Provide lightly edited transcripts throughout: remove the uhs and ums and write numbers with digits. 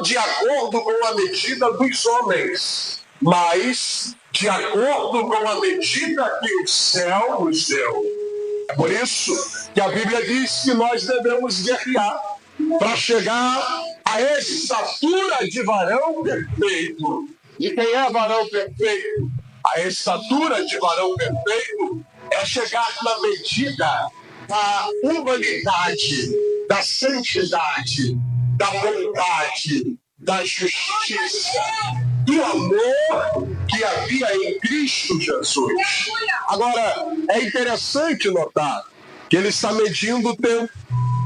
de acordo com a medida dos homens, mas de acordo com a medida que o céu nos deu. É por isso que a Bíblia diz que nós devemos guerrear para chegar à estatura de varão perfeito. E quem é varão perfeito? A estatura de varão perfeito é chegar na medida da humanidade, da santidade, da bondade, da justiça, do amor que havia em Cristo Jesus. Agora, é interessante notar que ele está medindo o tempo,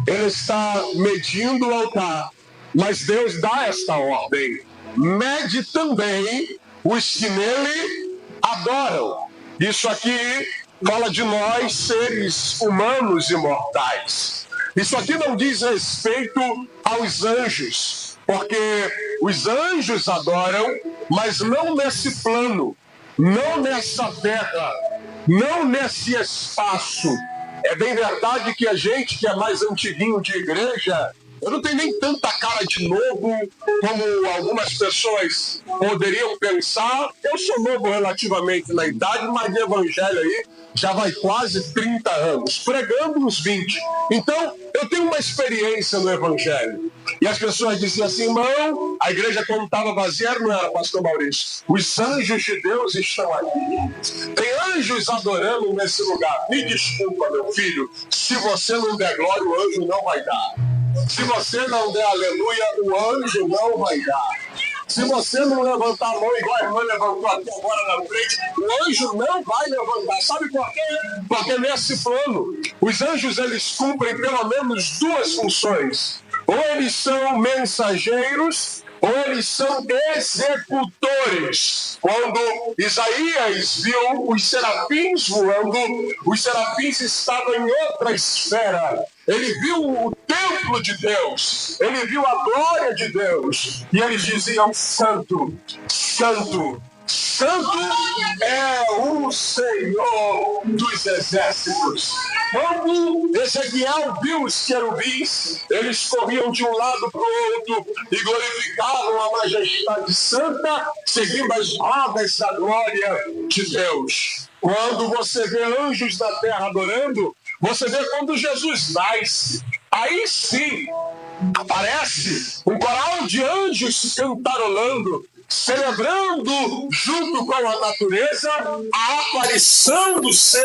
ele está medindo o altar, mas Deus dá esta ordem: mede também os que nele adoram. Isso aqui fala de nós, seres humanos e mortais. Isso aqui não diz respeito aos anjos, porque os anjos adoram, mas não nesse plano, não nessa terra, não nesse espaço. É bem verdade que a gente que é mais antiguinho de igreja, eu não tenho nem tanta cara de novo como algumas pessoas poderiam pensar. Eu sou novo relativamente na idade, mas de evangelho aí já vai quase 30 anos, pregando uns 20. Então, eu tenho uma experiência no evangelho. E as pessoas diziam assim: irmão, a igreja quando estava vazia não era, pastor Maurício. Os anjos de Deus estão aqui. Tem anjos adorando nesse lugar. Me desculpa, meu filho, se você não der glória, o anjo não vai dar. Se você não der aleluia, o anjo não vai dar. Se você não levantar a mão igual a irmã levantou aqui agora na frente, o anjo não vai levantar. Sabe por quê? Porque nesse plano, os anjos eles cumprem pelo menos duas funções. Ou eles são mensageiros, ou eles são executores. Quando Isaías viu os serafins voando, os serafins estavam em outra esfera. Ele viu o templo de Deus, ele viu a glória de Deus, e eles diziam: Santo, Santo, Santo é o Senhor dos exércitos. Quando Ezequiel viu os querubins, eles corriam de um lado para o outro e glorificavam a majestade santa, seguindo as rodas da glória de Deus. Quando você vê anjos da terra adorando, você vê quando Jesus nasce. Aí sim, aparece um coral de anjos cantarolando, celebrando junto com a natureza a aparição do seu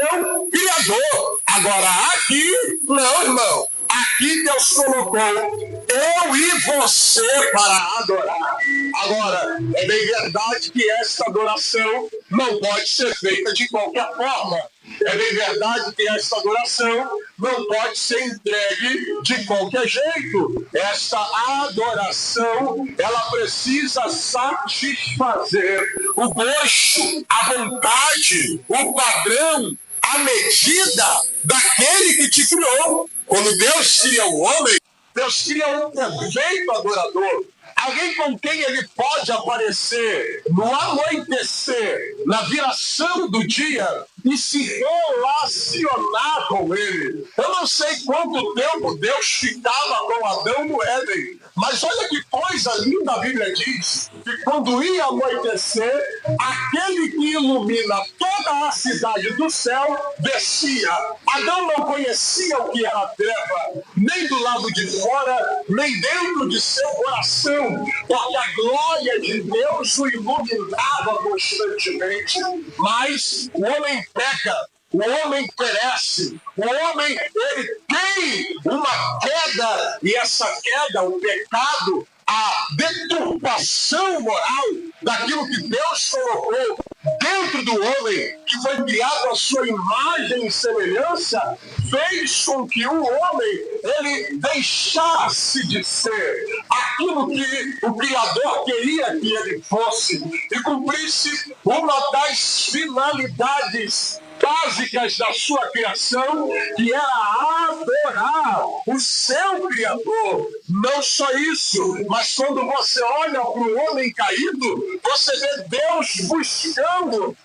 Criador. Agora aqui, não, irmão. Aqui Deus colocou eu e você para adorar. Agora, é bem verdade que esta adoração não pode ser feita de qualquer forma. É bem verdade que esta adoração não pode ser entregue de qualquer jeito. Esta adoração, ela precisa satisfazer o gosto, a vontade, o padrão, a medida daquele que te criou. Quando Deus cria o homem, Deus cria um perfeito adorador. Alguém com quem ele pode aparecer no amanhecer, na viração do dia, e se relacionar com ele. Eu não sei quanto tempo Deus ficava com Adão no Éden, mas olha que coisa linda a Bíblia diz, que quando ia amanhecer, aquele que ilumina toda a cidade do céu descia. Adão não conhecia o que era treva, nem do lado de fora, nem dentro de seu coração, porque a glória de Deus o iluminava constantemente. Mas o homem peca, o homem perece, o homem ele tem uma queda, e essa queda, o pecado, a deturpação moral daquilo que Deus colocou dentro do homem, que foi criado à sua imagem e semelhança, fez com que o homem ele deixasse de ser aquilo que o Criador queria que ele fosse e cumprisse uma das finalidades básicas da sua criação, que era adorar o seu Criador. Não só isso, mas quando você olha para o homem caído, você vê Deus buscando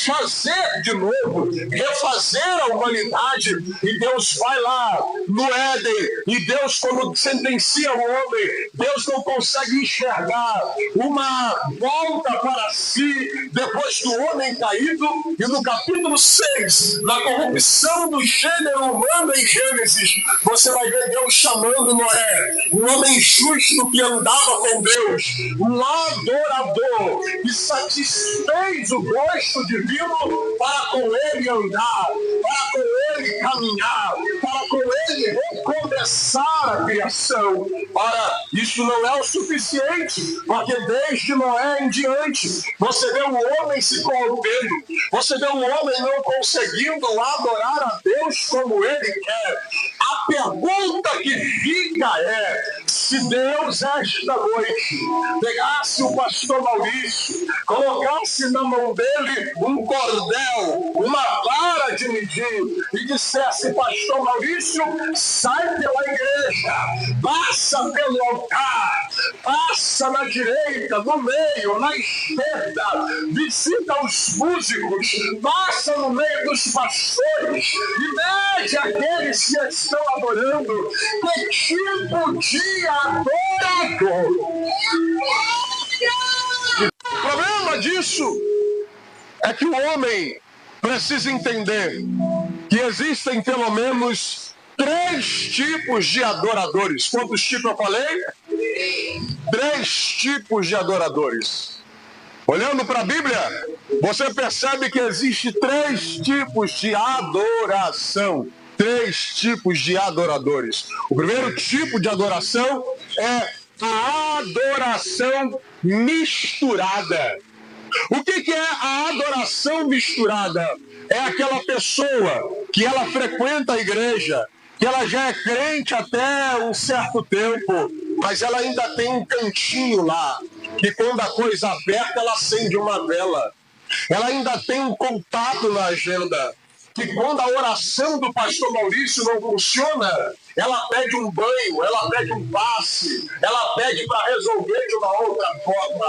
fazer de novo, refazer a humanidade. E Deus vai lá no Éden, e Deus, quando sentencia o homem, Deus não consegue enxergar uma volta para si depois do homem caído. E no capítulo 6, na corrupção do gênero humano em Gênesis, você vai ver Deus chamando Noé, um homem justo que andava com Deus, um adorador que satisfez o gosto divino para com ele andar, para com ele caminhar, para com ele recomeçar a criação. Ora, isso não é o suficiente, porque desde Noé em diante, você vê o homem se corrompendo, você vê o homem não conseguindo adorar a Deus como ele quer. A pergunta que fica é: se Deus esta noite pegasse o pastor Maurício, colocasse na mão dele um cordel, uma vara de medir, e dissesse: pastor Maurício, sai pela igreja, passa pelo altar, passa na direita, no meio, na esquerda, visita os músicos, passa no meio dos pastores e mede aqueles que estão adorando, que tipo de adorador? O problema disso é que o homem precisa entender que existem pelo menos 3 tipos de adoradores. Quantos tipos eu falei? 3 tipos de adoradores. Olhando para a Bíblia, você percebe que existe 3 tipos de adoração. 3 tipos de adoradores. O primeiro tipo de adoração é a adoração misturada. O que é a adoração misturada? É aquela pessoa que ela frequenta a igreja, que ela já é crente até um certo tempo, mas ela ainda tem um cantinho lá, que quando a coisa aperta, ela acende uma vela. Ela ainda tem um contato na agenda, que quando a oração do pastor Maurício não funciona, ela pede um banho, ela pede um passe, ela pede para resolver de uma outra forma.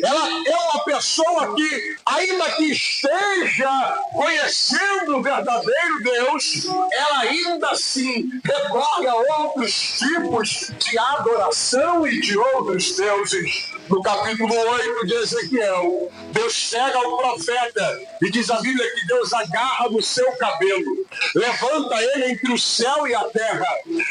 Ela é uma pessoa que, ainda que esteja conhecendo o verdadeiro Deus, ela ainda assim recorre a outros tipos de adoração e de outros deuses. No capítulo 8 de Ezequiel, Deus chega ao profeta e diz a Bíblia que Deus agarra no seu cabelo, levanta ele entre o céu e a terra.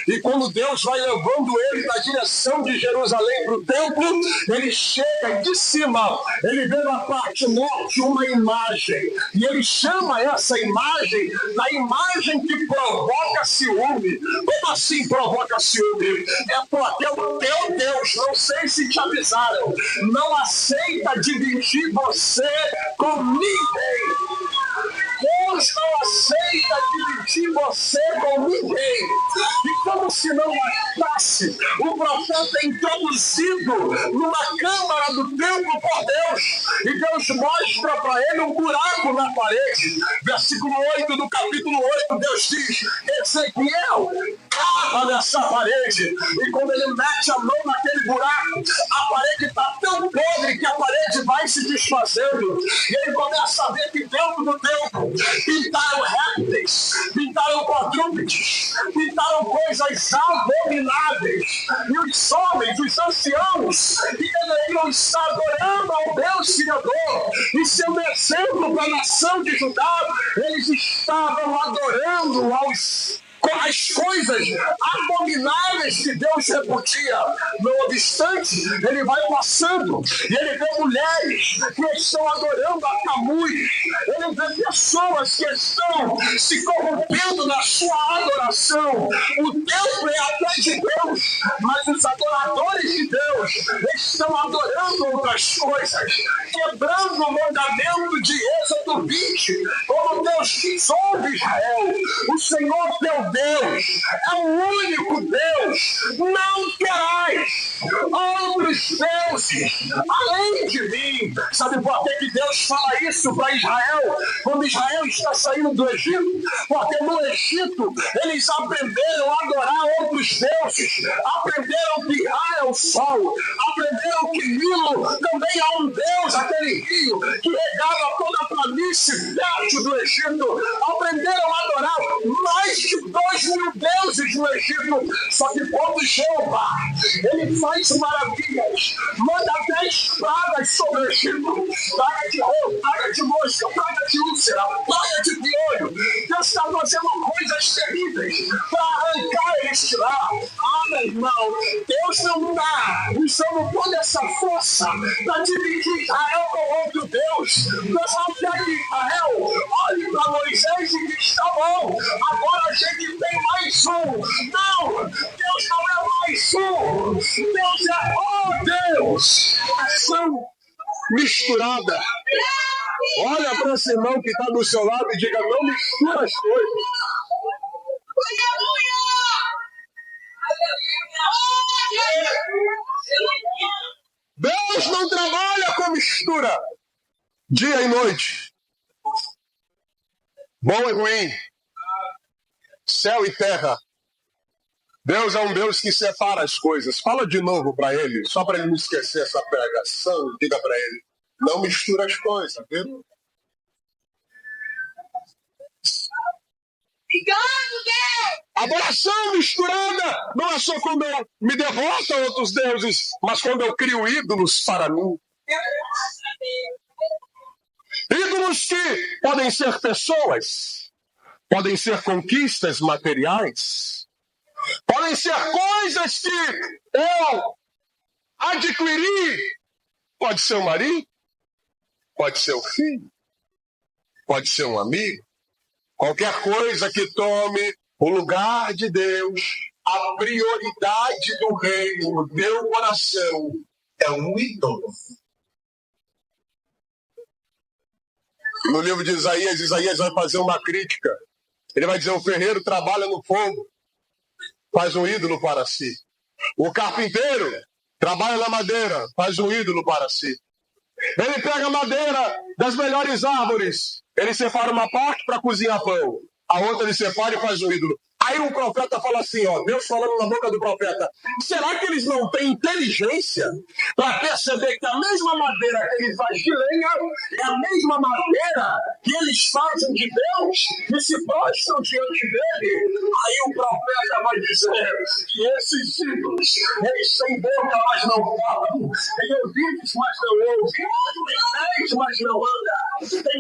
E quando Deus vai levando ele na direção de Jerusalém para o templo, ele chega e de cima, ele vê na parte norte uma imagem. E ele chama essa imagem da imagem que provoca ciúme. Como assim provoca ciúme? É porque o teu Deus, não sei se te avisaram, não aceita dividir você com ninguém. Deus não aceita dividir você com ninguém. E como se não bastasse, o profeta é introduzido numa câmara do templo por Deus. E Deus mostra para ele um buraco na parede. Versículo 8 do capítulo 8, Deus diz: Ezequiel, cava nessa parede. E quando ele mete a mão naquele buraco, a parede está tão podre que a parede vai se desfazendo. E ele começa a ver que dentro do templo pintaram répteis, pintaram quadrúpedes, pintaram coisas abomináveis. E os homens, os anciãos, que deveriam estar adorando ao Deus Criador e sendo exemplo para a nação de Judá, eles estavam adorando as coisas abomináveis que Deus repudia. Não obstante, ele vai passando e ele vê mulheres que estão adorando a Camuz. Ele vê pessoas que estão se corrompendo na sua adoração. O templo é até de Deus, mas os adoradores de Deus estão adorando outras coisas, quebrando o mandamento de Êxodo 20, como Deus diz: ouve Israel, o Senhor teu Deus é o único Deus, não terás outros deuses além de mim. Sabe por que Deus fala isso para Israel quando Israel está saindo do Egito? Porque no Egito eles aprenderam a adorar outros deuses, aprenderam que Ra é o sol, aprenderam que Nilo também é um deus, aquele rio que regava toda a planície planície fértil do Egito, aprenderam a adorar mais de 2.000 deuses no Egito. Só que quando Jeová, ele faz maravilhas, manda 10 pragas sobre o Egito, praga de roupa, praga de mosca, praga de úlcera, praga de piolho. Deus está fazendo coisas terríveis para arrancar eles de lá. Meu irmão, Deus não está usando toda essa força para dividir Israel com outro Deus. Deus não quer que Israel olhe para Moisés e diz: tá bom, agora a gente tem mais um. Não, Deus não é mais um. Deus é o Deus. Ação misturada. Olha para esse irmão que está do seu lado e diga: não mistura as coisas. Deus não trabalha com mistura, dia e noite, bom e ruim, céu e terra. Deus é um Deus que separa as coisas. Fala de novo para ele, só para ele não esquecer essa pregação. Diga para ele: não mistura as coisas, viu? Adoração misturada não é só quando eu me devoto a outros deuses, mas quando eu crio ídolos para mim. Ídolos que podem ser pessoas, podem ser conquistas materiais, podem ser coisas que eu adquiri. Pode ser um marido, pode ser um filho, pode ser um amigo. Qualquer coisa que tome o lugar de Deus, a prioridade do reino no teu coração é um ídolo. No livro de Isaías, Isaías vai fazer uma crítica. Ele vai dizer: o ferreiro trabalha no fogo, faz um ídolo para si. O carpinteiro trabalha na madeira, faz um ídolo para si. Ele pega a madeira das melhores árvores, ele separa uma parte para cozinhar pão, a outra ele separa e faz um ídolo. Aí o profeta fala assim, ó, Deus falando na boca do profeta: será que eles não têm inteligência para perceber que a mesma madeira que ele faz de lenha é a mesma madeira que eles fazem de Deus e se prostram diante dele? Aí o profeta vai dizer que esses ídolos, eles têm boca, mas não falam, têm ouvidos, mas não ouvem, têm pés, mas não andam, têm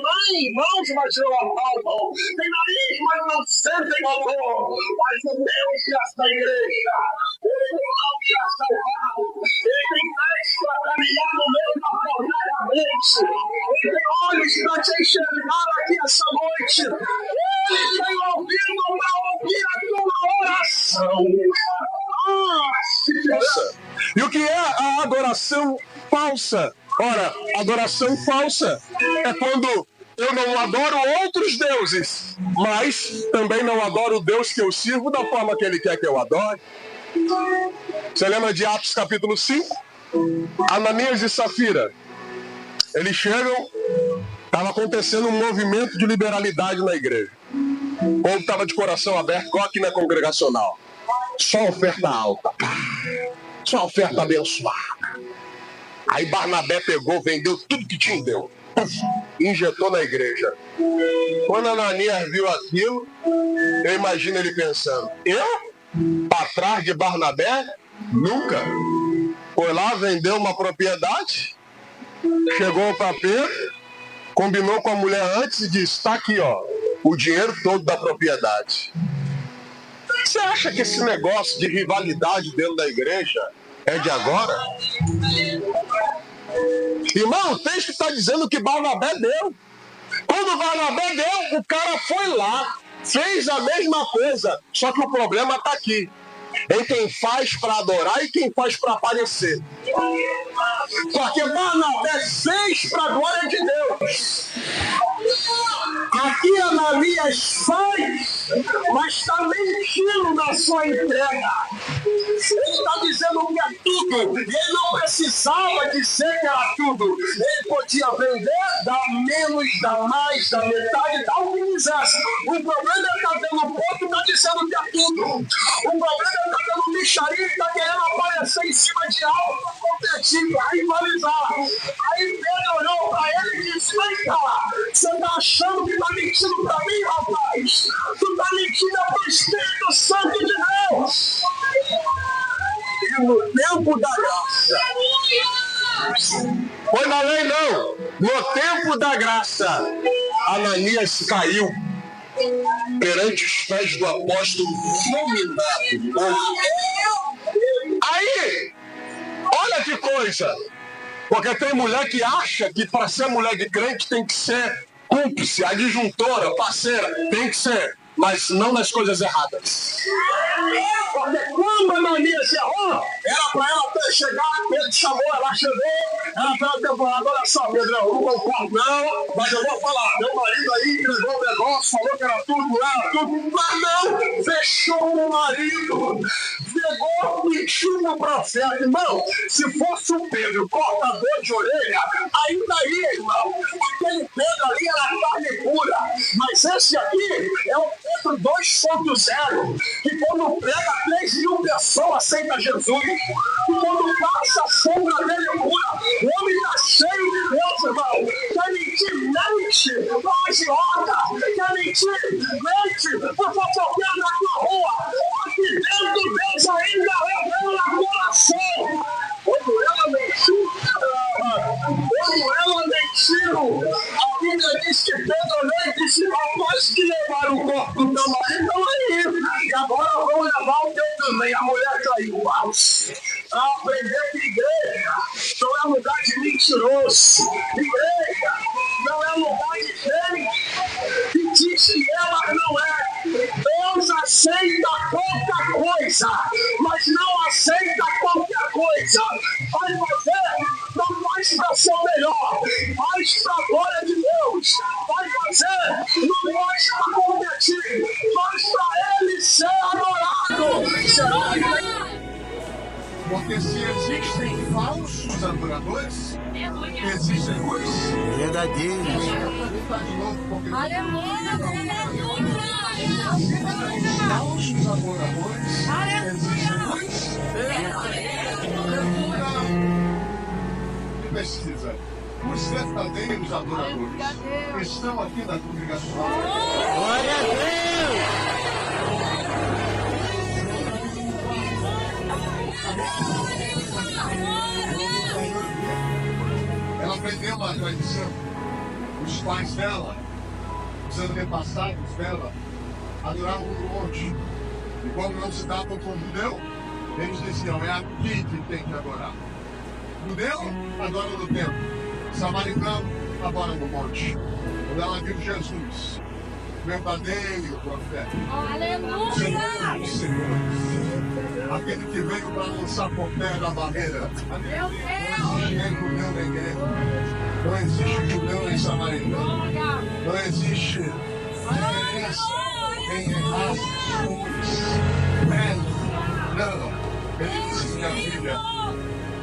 mãos, mas não apalpam, têm nariz, mas não sentem odor. Mas o Deus desta igreja, ele não te ha salvado, ele tem pés para caminhar no meio da fornalha mente, ele tem olhos para te enxergar aqui essa noite, ele tem ouvido para ouvir a tua oração. E o que é a adoração falsa? Ora, adoração falsa é quando eu não adoro outros deuses, mas também não adoro o Deus que eu sirvo da forma que ele quer que eu adore. Você lembra de Atos capítulo 5? Ananias e Safira, eles chegam, estava acontecendo um movimento de liberalidade na igreja. O povo estava de coração aberto, igual aqui na congregacional. Só oferta alta, só oferta abençoada. Aí Barnabé pegou, vendeu tudo que tinha, deu. Injetou na igreja. Quando Ananias viu aquilo, eu imagino ele pensando: eu? Para trás de Barnabé? Nunca. Foi lá, vendeu uma propriedade, chegou para Pedro, combinou com a mulher antes e disse: está aqui, ó, o dinheiro todo da propriedade. Você acha que esse negócio de rivalidade dentro da igreja é de agora? Irmão, o texto está dizendo que Barnabé deu. Quando Barnabé deu, o cara foi lá, fez a mesma coisa, só que o problema está aqui, em quem faz para adorar e quem faz para aparecer. Porque Barnabé fez para a glória de Deus. Aqui Ananias faz, mas está mentindo na sua entrega. Ele está dizendo que é tudo, e ele não precisava dizer que era tudo. Ele podia vender, dar menos, dar mais, dar metade, dar o que quisesse. O problema é que está dando ponto e está dizendo que é tudo. O problema é que está dando micharia e está querendo aparecer em cima de algo para competir, para rivalizar. Aí Pedro olhou para ele e disse: vem cá, você está achando achando que está mentindo para mim, rapaz? Tu está mentindo para o Espírito Santo de Deus. E no tempo da graça. Foi na lei, não. No tempo da graça, Ananias caiu perante os pés do apóstolo fulminado. Aí, olha que coisa. Porque tem mulher que acha que para ser mulher de crente tem que ser cúmplice, adjuntora, parceira. Tem que ser, mas não nas coisas erradas. Porque quando a Ananias errou, era para ela ter chegado, Pedro chamou, ela chegou, ela estava temporada, olha só, Pedro, eu não concordo não, mas eu vou falar, meu marido aí entregou o negócio, falou que era tudo, mas não, fechou o marido, pegou, mentiu no profeta, irmão, se fosse o Pedro, cortador de orelha, ainda aí, irmão, aquele Pedro ali era carne pura, mas esse aqui é o Pedro 2.0, que quando prega 3.000 pessoas aceitam Jesus, e quando passa a sombra dele cura, o homem está cheio de Deus, irmão, quer mentir, mente, mas roda, quer mentir, mente, por fofoqueiro na tua rua, aqui dentro Deus ainda revela coração. Quando ela mentiu, a Bíblia diz que Pedro olhou e disse, rapaz, que levaram o corpo do teu marido, então aí, e agora vão levar o teu também. A mulher caiu. Aprender que igreja não é lugar de mentiroso. Igreja não é lugar de gente que diz que ela não é. Deus aceita qualquer coisa, mas não aceita qualquer coisa. Vai fazer, não faz para ser o melhor, faz para a glória de Deus. Vai fazer, não faz para competir, faz para Ele ser adorado. Será? Porque se existem falsos adoradores, existem os verdadeiros. Aleluia! falsos adoradores, existem os pesquisa. Os verdadeiros adoradores estão aqui na congregação. Glória a Deus! Ela aprendeu uma tradição. Os pais dela, os antepassados dela, adoravam no monte. E quando não se davam com o judeu, eles diziam, é aqui que tem que adorar. Judeu, adora no templo. Samaritano, adora no monte. Quando ela viu Jesus, verdadeiro profeta. Aleluia! Senhor, aquele que veio para lançar por terra da barreira. Meu Deus! Não existe judeu na igreja. Não existe judeu nem samaritano. Não existe diferença em raças, cores, pele. Não. Ele disse, minha filha,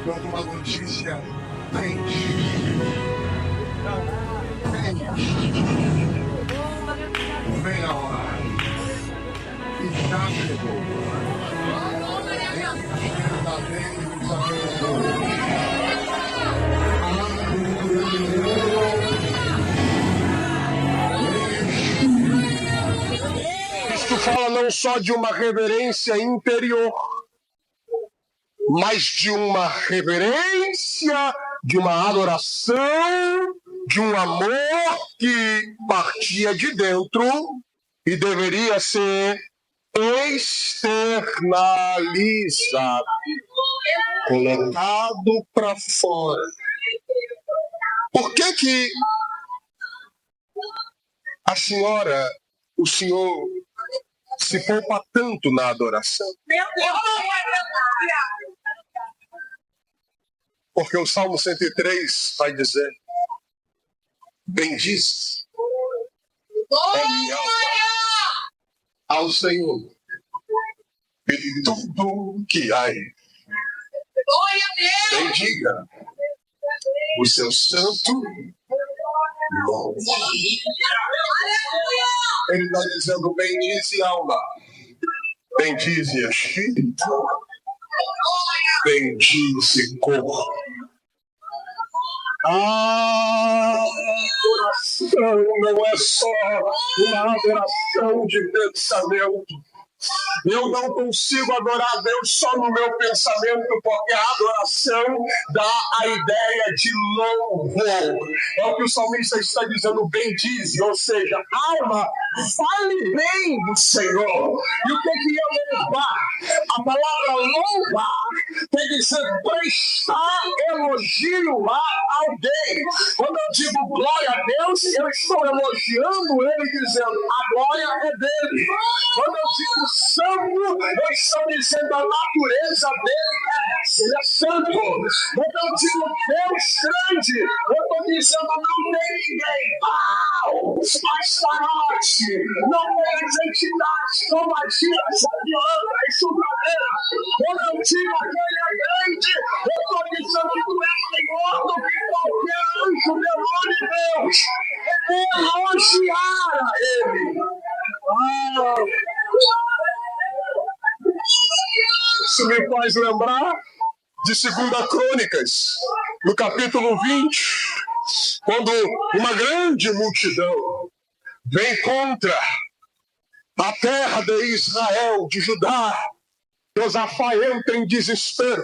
quando uma notícia quente. Vem a hora. E já chegou. Verdadeiros adoradores. Isto fala não só de uma reverência interior, mas de uma reverência, de uma adoração, de um amor que partia de dentro e deveria ser externalizado, colocado para fora. Por que a senhora, o senhor, se poupa tanto na adoração? Porque o Salmo 103 vai dizer, bendize ó minha alma ao Senhor e tudo que há. Bendiga o seu santo nome. Ele está dizendo, bendize alma, bendize espírito, bendize corpo. A adoração não é só uma adoração de pensamento. Eu não consigo adorar a Deus só no meu pensamento, porque a adoração dá a ideia de louvor. É o que o salmista está dizendo, bendize, ou seja, alma, fale bem do Senhor. E o que é louvar? A palavra louvar quer dizer prestar elogio a alguém. Quando eu digo glória a Deus, eu estou elogiando Ele, dizendo a glória é dele. Quando eu digo santo, eu estou dizendo a natureza dele é essa, ele é santo. Quando eu digo Deus grande, eu estou dizendo não tem ninguém. Pau! Astarote! Não tem as entidades combativas, violenta e superadeira. Quando eu digo que ele é grande, eu estou dizendo que tu és maior do que qualquer anjo, demônio de Deus. Elogiar a ele. Isso me faz lembrar de 2 Crônicas, no capítulo 20, quando uma grande multidão vem contra a terra de Israel, de Judá. Josafá entra em desespero.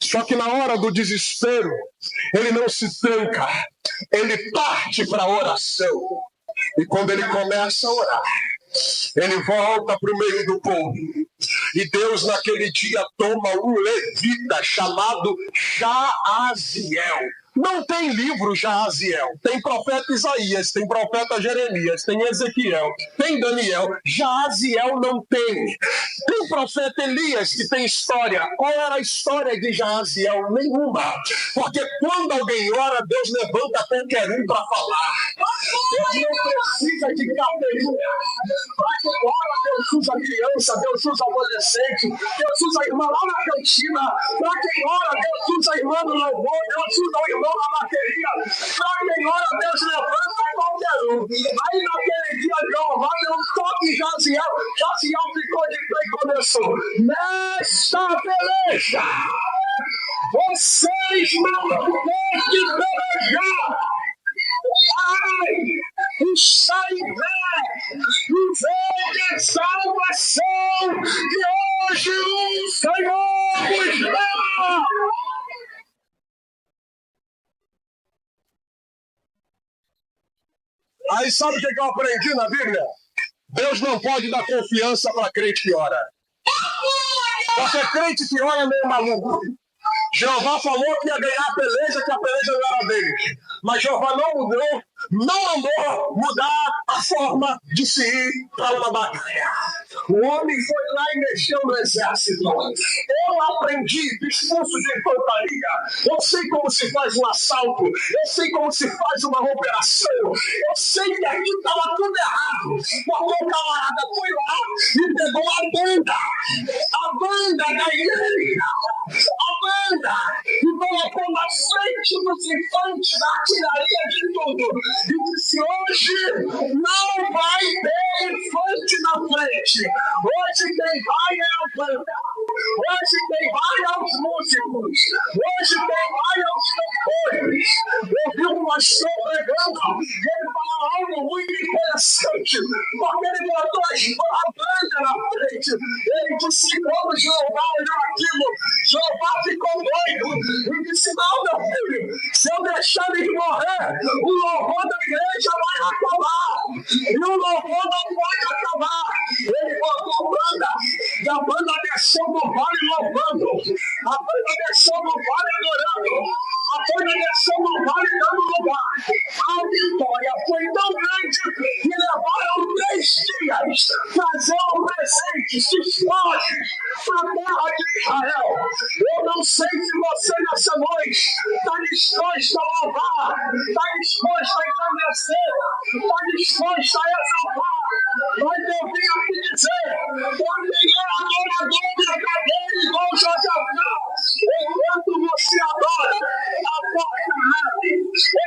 Só que na hora do desespero, ele não se tranca, ele parte para a oração. E quando ele começa a orar, ele volta para o meio do povo. E Deus naquele dia toma um levita chamado Jaaziel. Não tem livro Jaaziel. Tem profeta Isaías, tem profeta Jeremias, tem Ezequiel, tem Daniel. Jaaziel não tem. Tem profeta Elias que tem história. Qual era a história de Jaaziel? Nenhuma. Porque quando alguém ora, Deus levanta qualquer um para falar. Deus não precisa de cabelinha. Para quem ora, Deus usa criança, Deus usa adolescente, Deus usa a irmã lá na cantina. Para quem ora, Deus usa a irmã no louvor, Deus usa o irmão na bateria. Para quem ora, Deus levanta qualquer um. Aí naquele dia, Jeová deu um toque em Jaziel. Jaziel ficou de pé e começou. Nesta peleja, vocês não têm que pelejar. Ai, está em pé, e vem de salvação, e hoje o Senhor vos dá. Aí sabe o que eu aprendi na Bíblia? Deus não pode dar confiança para crente que ora. Porque crente que ora é meio maluco. Jeová falou que ia ganhar a peleja, que a peleja não era dele. Mas Jeová não mandou mudar a forma de se ir para uma batalha. O homem foi lá e mexeu no exército. Eu aprendi, discurso de infantaria. Eu sei como se faz um assalto. Eu sei como se faz uma operação. Eu sei que aqui estava tudo errado. Porque o camarada foi lá e pegou a banda da igreja. A banda. E colocou na frente dos infantes da artilharia de tudo. E disse, hoje não vai ter infante na frente. Hoje quem vai é a banda. Hoje quem vai é os músicos. Hoje quem vai é os cantores. Eu vi um pastor pregando e ele falou algo muito interessante. Porque ele botou a banda na frente. Ele disse que quando Jeová olhou aquilo, Jeová ficou doido. E disse, não, meu filho, se eu deixar ele morrer, o louvor da igreja vai acabar. E o louvor não pode acabar. Ele botou a banda, e a banda desceu no vale louvando. A banda desceu no vale adorando. A banda desceu no vale dando lugar. A vitória foi tão grande que levaram 3 dias trazendo presentes, despojos para a terra de Israel. Eu não sei se você nessa noite está disposto a louvar, está disposto a engrandecer, está disposto a exaltar. Mas eu vim aqui dizer, quem é adorador verdadeiro igual Josafá, enquanto você adora, a porta abre.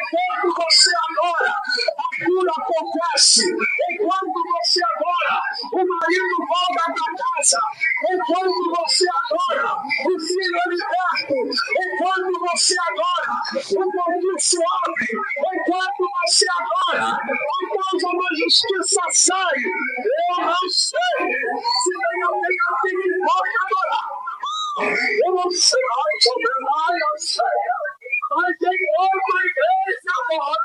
Enquanto você adora, a cura acontece. Enquanto você adora, o marido volta para casa. Enquanto você adora, o filho é liberto. Enquanto você adora, o povo sobe, enquanto você adora, após a justiça sai. Eu não sei se tem alguém aqui que pode adorar. Eu não sei, eu não sei. Mas em outra igreja agora,